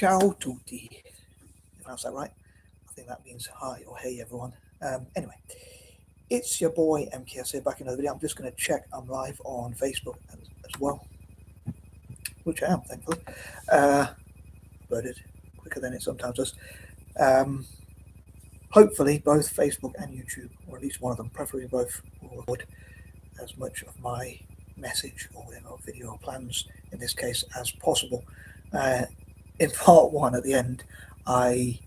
Ciao tutti. If I pronounce that right. I think that means hi or hey everyone. Anyway, it's your boy MKS here back in another video. I'm just going to check I'm live on Facebook as well, which I am, thankfully. Uploaded quicker than it sometimes does. Hopefully both Facebook and YouTube, or at least one of them, preferably both, will record as much of my message or whatever video or plans in this case as possible. In part one at the end, I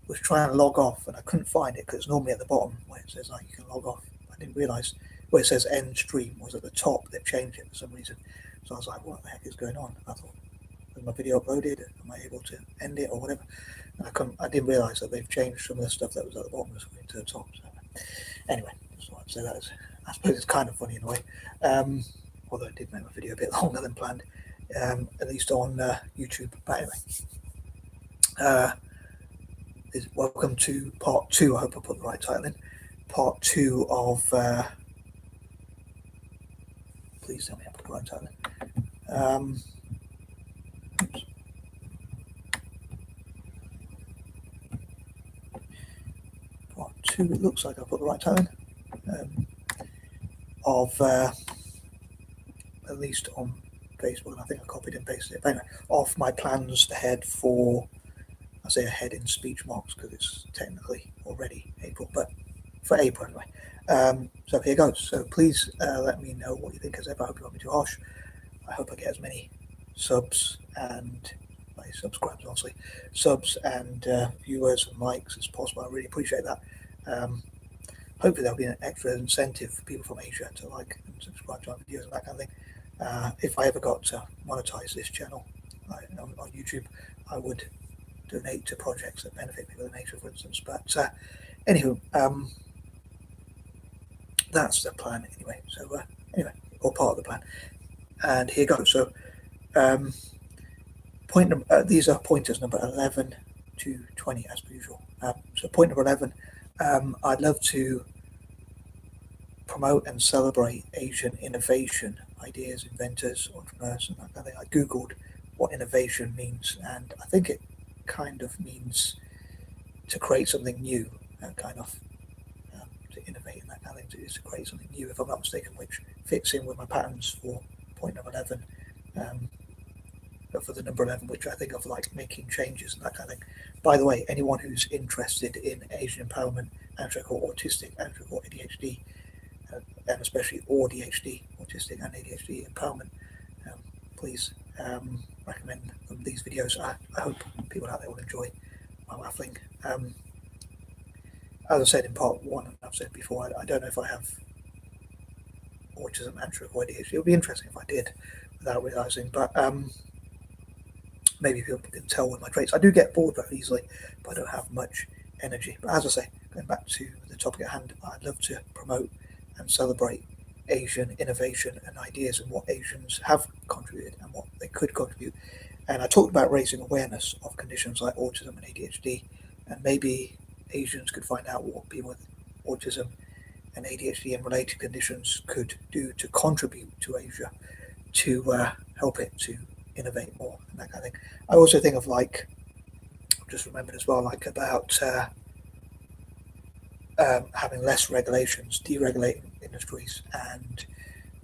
was trying to log off and I couldn't find it because it's normally at the bottom where it says like you can log off. I didn't realize where it says end stream was at the top. They've changed it for some reason, so I was like, what the heck is going on? I thought, was my video uploaded? Am I able to end it or whatever? And I didn't realize that they've changed some of the stuff that was at the bottom to the top. So anyway, just wanted to say that I suppose it's kind of funny in a way, although it did make my video a bit longer than planned, at least on YouTube. But anyway, welcome to part two. I hope I put the right title in. Part two of please tell me I put the right title in. Oops. Part two, it looks like I put the right title in, of at least on Facebook, and I think I copied and pasted it. But anyway, of my plans ahead for, I say ahead in speech marks because it's technically already April, but for April anyway. So here goes. So please let me know what you think as ever. I hope you won't be too harsh. I hope I get as many subs and subscribers, honestly, subs and viewers and likes as possible. I really appreciate that. Hopefully there'll be an extra incentive for people from Asia to like and subscribe to our videos and that kind of thing. If I ever got to monetize this channel on YouTube, I would donate to projects that benefit people in Asia, for instance. But anywho, that's the plan anyway. So anyway, or part of the plan. And here goes. So these are pointers number 11 to 20 as per usual. So point number 11, I'd love to promote and celebrate Asian innovation, ideas, inventors, entrepreneurs, and that kind of thing. I googled what innovation means, and I think it kind of means to create something new, to innovate and that kind of thing, to create something new, if I'm not mistaken, which fits in with my patterns for point number 11, but for the number 11, which I think of like making changes and that kind of thing. By the way, anyone who's interested in Asian empowerment, or autistic, or ADHD, and especially ADHD, autistic and ADHD empowerment, please recommend these videos. I hope people out there will enjoy my waffling. As I said in part one, and I've said before, I don't know if I have autism, or ADHD. It would be interesting if I did without realizing, but maybe people can tell with my traits. I do get bored very easily, but I don't have much energy. But as I say, going back to the topic at hand, I'd love to promote and celebrate Asian innovation and ideas and what Asians have contributed and what they could contribute. And I talked about raising awareness of conditions like autism and ADHD, and maybe Asians could find out what people with autism and ADHD and related conditions could do to contribute to Asia, to help it to innovate more and that kind of thing. I also think of just remembered as well, about having less regulations, deregulating industries and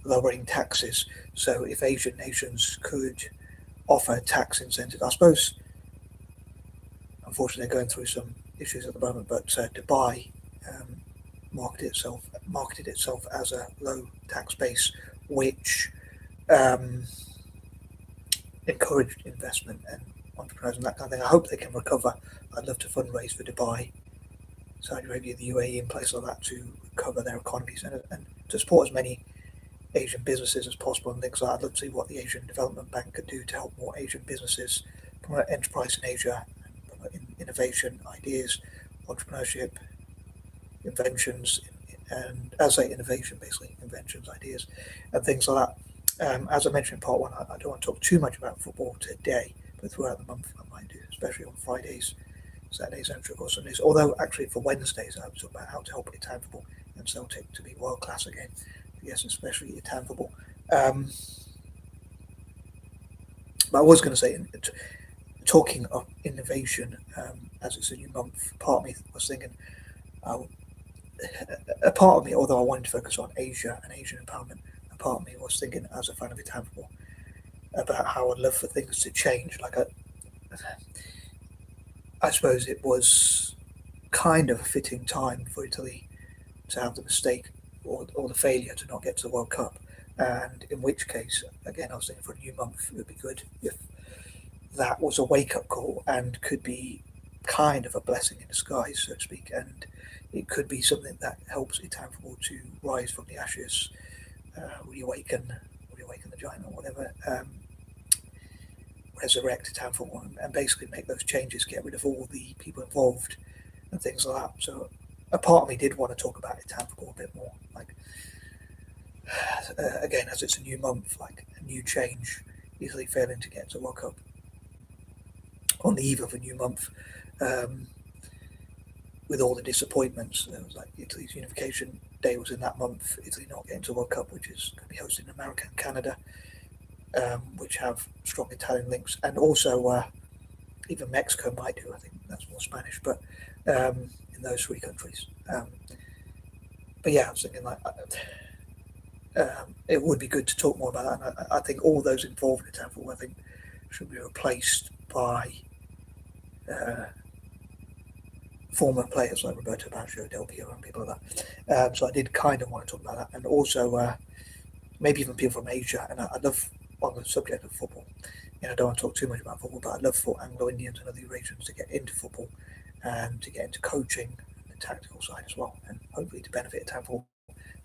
lowering taxes. So if Asian nations could offer tax incentives, I suppose, unfortunately they're going through some issues at the moment, but Dubai marketed itself as a low tax base, which encouraged investment and entrepreneurs and that kind of thing. I hope they can recover. I'd love to fundraise for Dubai, Saudi Arabia, the UAE, and places like that to recover their economies and to support as many Asian businesses as possible and things like that. I'd love to see what the Asian Development Bank could do to help more Asian businesses promote enterprise in Asia, and promote innovation, ideas, entrepreneurship, inventions, and as I say, innovation, basically, inventions, ideas, and things like that. As I mentioned in part one, I don't want to talk too much about football today, but throughout the month I might do, especially on Fridays, Saturdays, and of course Sundays. Although actually for Wednesdays I was talking about how to help Italian football and Celtic to be world class again. Yes, especially Italian football. But I was going to say, talking of innovation, as it's a new month, part of me was thinking, a part of me, although I wanted to focus on Asia and Asian empowerment, a part of me was thinking, as a fan of Italian football, about how I'd love for things to change. Like I suppose it was kind of a fitting time for Italy to have the mistake or the failure to not get to the World Cup. And in which case, again, I was thinking for a new month, it would be good if that was a wake up call and could be kind of a blessing in disguise, so to speak. And it could be something that helps Italian football to rise from the ashes, reawaken the giant or whatever, resurrect Italian football and basically make those changes, get rid of all the people involved and things like that. So a part of me did want to talk about Italian football a bit more, like again, as it's a new month, like a new change, easily failing to get to World Cup on the eve of a new month, with all the disappointments. It was like Italy's unification day was in that month, Italy not getting to World Cup, which is going to be hosted in America and Canada, which have strong Italian links, and also even Mexico might do. I think that's more Spanish, but in those three countries. But yeah, I was thinking like it would be good to talk more about that. And I think all those involved in Italian football, I think, should be replaced by former players like Roberto Baggio, Del Piero, and people like that. So I did kind of want to talk about that, and also maybe even people from Asia. And I love, on the subject of football, I don't want to talk too much about football, but I'd love for Anglo-Indians and other Eurasians to get into football and to get into coaching and the tactical side as well, and hopefully to benefit Italian football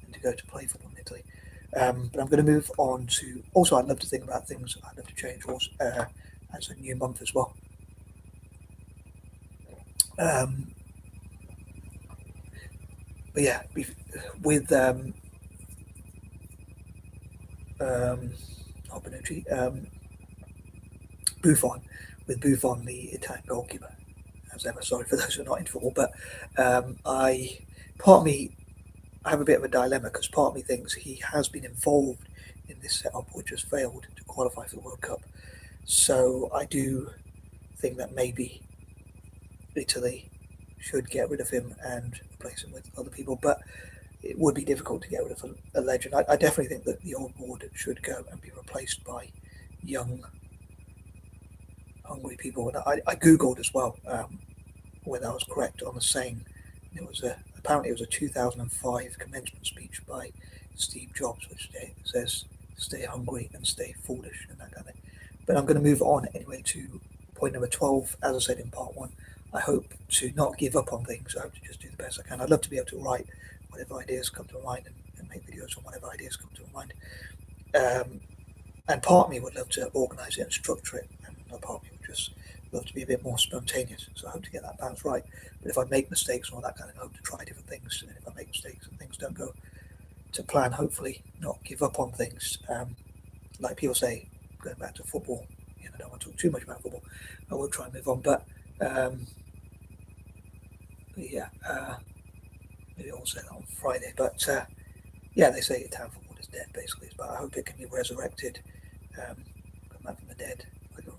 and to go to play football in Italy. But I'm going to move on to, also I'd love to think about things I'd love to change also, as a new month as well. But yeah, with Buffon, with Buffon, the Italian goalkeeper, as ever. Sorry for those who are not into football, but part of me, I have a bit of a dilemma, because part of me thinks he has been involved in this setup which has failed to qualify for the World Cup. So I do think that maybe Italy should get rid of him and replace him with other people, but it would be difficult to get rid of a legend. I definitely think that the old board should go and be replaced by young, hungry people. And I googled as well whether I was correct on the saying. It was apparently it was a 2005 commencement speech by Steve Jobs, which says "Stay hungry and stay foolish" and that kind of thing. But I'm going to move on anyway to point number 12. As I said in part one, I hope to not give up on things. I hope to just do the best I can. I'd love to be able to write whatever ideas come to my mind and make videos on whatever ideas come to my mind. And part of me would love to organise it and structure it, and another part of me would just love to be a bit more spontaneous. So I hope to get that balance right. But if I make mistakes and all that kind of thing, I hope to try different things. And if I make mistakes and things don't go to plan, hopefully not give up on things. Like people say, going back to football, I don't want to talk too much about football. I will try and move on, but yeah, maybe I'll say that on Friday. But yeah, they say Italian football is dead, basically. But I hope it can be resurrected, come back from the dead, like a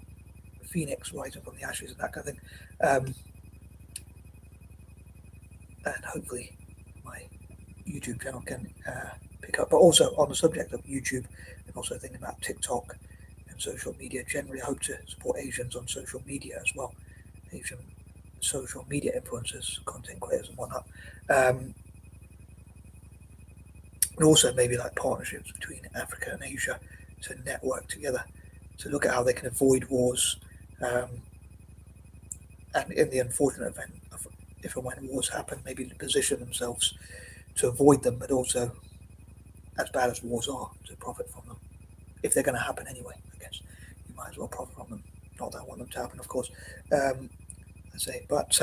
phoenix rising from the ashes and that kind of thing. And hopefully my YouTube channel can pick up. But also on the subject of YouTube, and also thinking about TikTok and social media generally, I hope to support Asians on social media as well. Asian social media influencers, content creators and whatnot. And also maybe like partnerships between Africa and Asia to network together, to look at how they can avoid wars, and in the unfortunate event of if and when wars happen, maybe position themselves to avoid them, but also, as bad as wars are, to profit from them. If they're going to happen anyway, I guess you might as well profit from them. Not that I want them to happen, of course. I say, but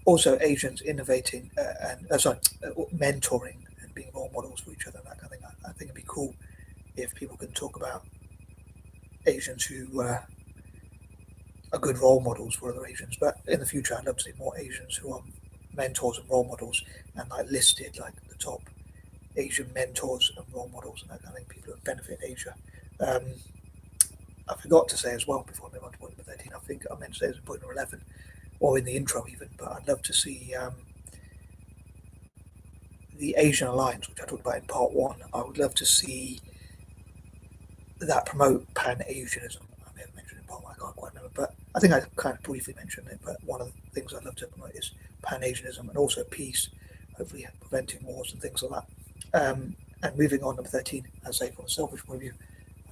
also Asians innovating and mentoring and being role models for each other, that kind of thing. I think it'd be cool if people can talk about Asians who are good role models for other Asians. But in the future, I'd love to see more Asians who are mentors and role models, and like listed like the top Asian mentors and role models and that kind of thing, people who benefit Asia. I forgot to say as well before I move on to point number 13, I think I meant to say it was in point number 11, or in the intro even, but I'd love to see the Asian Alliance, which I talked about in part 1. I would love to see that promote Pan-Asianism. I may have mentioned it in part 1, I can't quite remember, but I think I kind of briefly mentioned it. But one of the things I'd love to promote is Pan-Asianism, and also peace, hopefully preventing wars and things like that. And moving on, number 13, as I say, from a selfish point of view,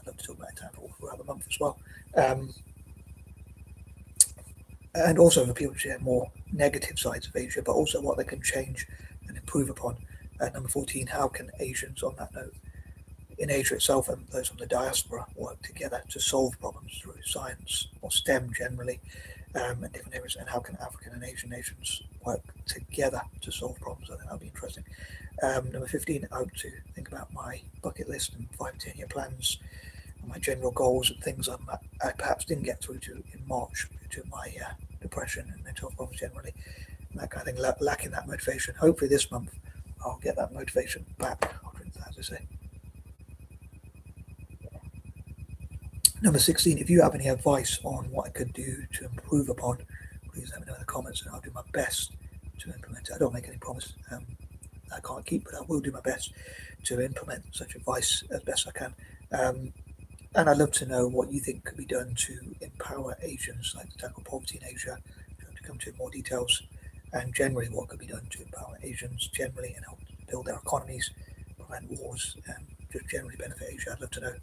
I'd love to talk about it throughout the month as well. And also for people to share more negative sides of Asia, but also what they can change and improve upon. Number 14, how can Asians, on that note, in Asia itself and those from the diaspora, work together to solve problems through science or STEM generally, in different areas, and how can African and Asian nations work together to solve problems? I think that'll be interesting. Number 15, I hope to think about my bucket list and 5-10 year plans, and my general goals and things I perhaps didn't get through to in March due to my depression and mental health problems generally, and that kind of thing, lacking that motivation. Hopefully this month I'll get that motivation back, as I say. Number 16, if you have any advice on what I could do to improve upon, please let me know in the comments, and I'll do my best to implement it. I don't make any promise I can't keep, but I will do my best to implement such advice as best I can. And I'd love to know what you think could be done to empower Asians, like to tackle poverty in Asia, to come to more details, and generally what could be done to empower Asians generally and help build their economies, prevent wars, and just generally benefit Asia. I'd love to know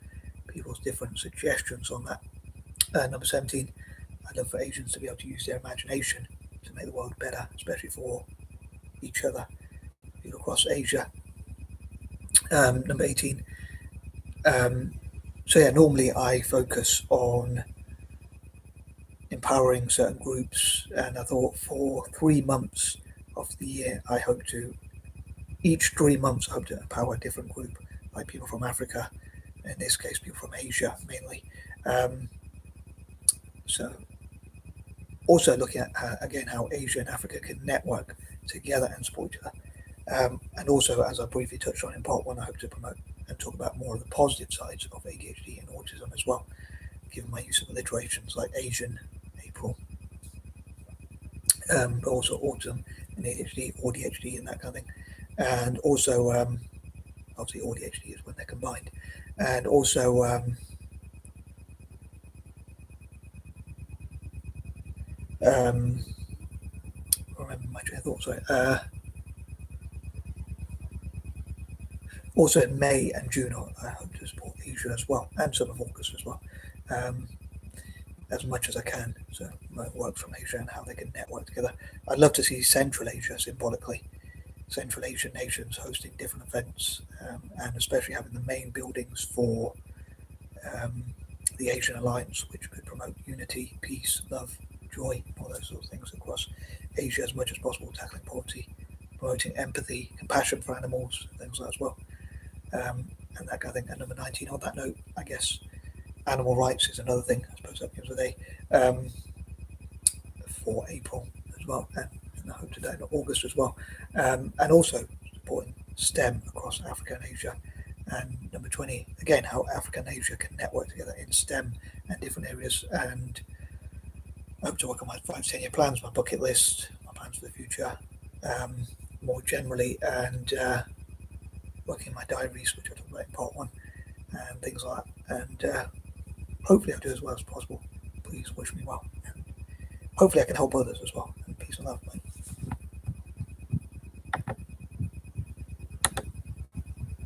people's different suggestions on that. Number 17, I'd love for Asians to be able to use their imagination to make the world better, especially for each other, people across Asia. Number 18, so yeah, normally I focus on empowering certain groups, and I thought for 3 months of the year, each 3 months I hope to empower a different group, like people from Africa, in this case people from Asia mainly. So also looking at again how Asia and Africa can network together and support each other. And also, as I briefly touched on in part 1, I hope to promote and talk about more of the positive sides of ADHD and autism as well, given my use of alliterations like Asian, April, but also autism and ADHD, or DHD and that kind of thing. And also, obviously ADHD is when they're combined. And also, I remember my train of thought, sorry. Also in May and June, I hope to support Asia as well, and some of August as well, as much as I can. So my work from Asia and how they can network together. I'd love to see Central Asia, symbolically, Central Asian nations hosting different events, and especially having the main buildings for the Asian Alliance, which could promote unity, peace, love, joy, all those sort of things across Asia as much as possible, tackling poverty, promoting empathy, compassion for animals, things like that as well. And that kind of thing. And number 19, on that note, I guess animal rights is another thing, I suppose that gives a day, for April as well, and I hope today in August as well. And also supporting STEM across Africa and Asia. And number 20, again, how Africa and Asia can network together in STEM and different areas. And I hope to work on my 5-10 year plans, my bucket list, my plans for the future, more generally, and working my diaries, which I talked about in part 1, and things like that. And hopefully I'll do as well as possible. Please wish me well. And hopefully I can help others as well. And peace and love, mate.